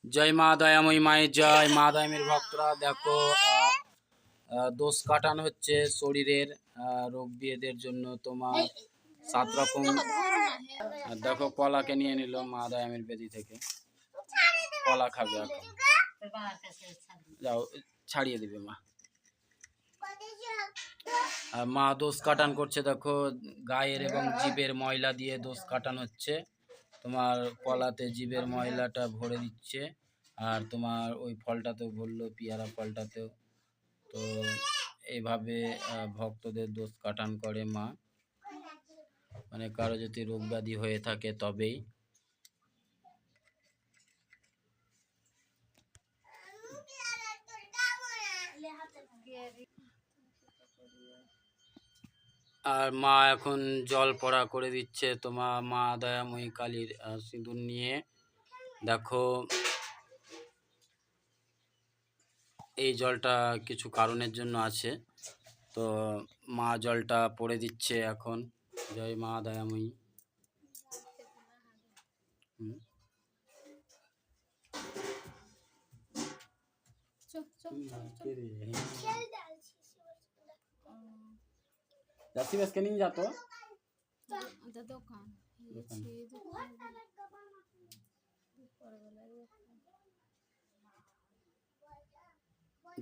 জয় মা দয়াময়ী মায়ের জয়। মা দয়াময়ীর ভক্তরা দেখো দোষ কাটানো হচ্ছে শরীরের রোগ বিয়েদের জন্য। তোমার 7 রকম দেখো কলাকে নিয়ে নিল মা দয়াময়ীর বেদি থেকে, কলা খাবে এখন। যাও ছাড়িয়ে দিবে মা। আর মা দোষ কাটান করছে, দেখো গায়ের এবং জিভের ময়লা দিয়ে দোষ কাটান হচ্ছে। তোমার কলাতে জিভের ময়লাটা ভরে দিচ্ছে, আর তোমার ওই ফলটাতেও ভরলো, পেয়ারা ফলটাতেও। তো এইভাবে ভক্তদের দোষ কাটান করে মা, মানে কারো যদি রোগ ব্যাধি হয়ে থাকে তবেই। আর মা এখন জল পড়া করে দিচ্ছে তোমার মা দয়াময়ী কালীর সিঁদুর নিয়ে। দেখো এই জলটা কিছু কারণের জন্য আছে, তো মা জলটা পড়ে দিচ্ছে এখন। জয় মা দয়াময়ী। যাচ্ছি বেসকে নিয়ে যাতো দোকান।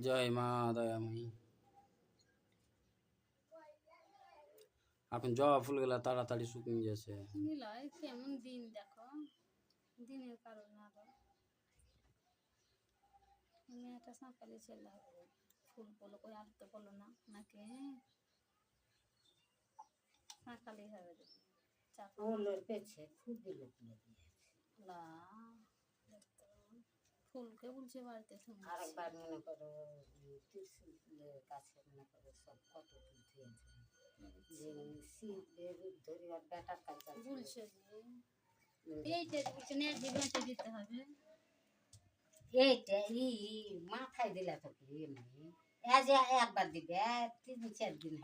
জয় মা দয়াময়ী। এখন জবা ফুলগুলা তাড়াতাড়ি শুকিয়ে যাচ্ছে। কেমন দিন দেখো, দিনের কারণে আরো মেয়েটা সকালে ছেলে ফুল বলো করে আসতে বলো না নাকি সকালে হবে ফুলকে বলছে বাড়িতে আরেকবার মনে করো কাছে মনে করো সব কত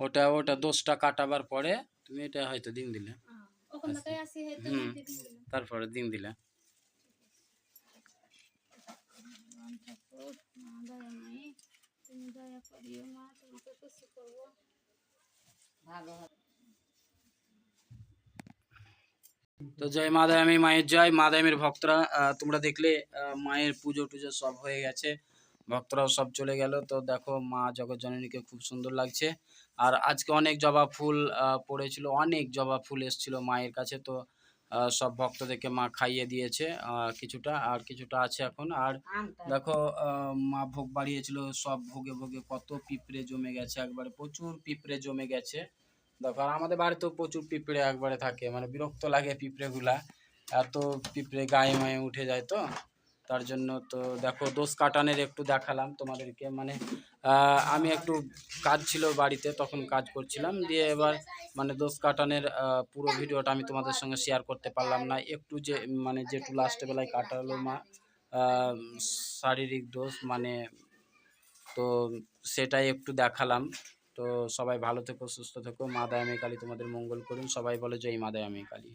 ওটা ওটা দোষটা কাটাবার পরে তুমি এটা হয়তো দিন দিলে, তারপরে দিন দিলে। তো জয় মা দয়াময়ী মায়ের জয়। মা দয়াময়ীর ভক্তরা তোমরা দেখলে মায়ের পুজো টুজো সব হয়ে গেছে, ভক্তরাও সব চলে গেল। তো দেখো মা জগৎজননীকে খুব সুন্দর লাগছে। আর আজকে অনেক জবা ফুল পড়েছিল, অনেক জবা ফুল এসেছিল মায়ের কাছে। তো সব ভক্তদেরকে মা খাইয়ে দিয়েছে কিছুটা, আর কিছুটা আছে এখন। আর দেখো মা ভোগ বাড়িয়েছিল, সব ভোগে ভোগে কত পিঁপড়ে জমে গেছে, একবারে প্রচুর পিঁপড়ে জমে গেছে। দেখো আর আমাদের বাড়িতেও প্রচুর পিঁপড়ে একবারে থাকে, মানে বিরক্ত লাগে পিঁপড়েগুলা, এত পিঁপড়ে গায়ে মায়ে উঠে যায়। তো তার জন্য তো দেখো দোষ কাটানের একটু দেখালাম তোমাদেরকে, মানে আমি একটু কাজ ছিল বাড়িতে, তখন কাজ করছিলাম, দিয়ে এবার মানে দোষ কাটানের পুরো ভিডিওটা আমি তোমাদের সঙ্গে শেয়ার করতে পারলাম না। একটু যে মানে যেটু লাস্টের বেলায় কাটালো মা শারীরিক দোষ, মানে তো সেটাই একটু দেখালাম। তো সবাই ভালো থেকো, সুস্থ থেকো। মা দয়াময়ী কালী তোমাদের মঙ্গল করুন। সবাই বলে জয় মা দয়াময়ী কালী।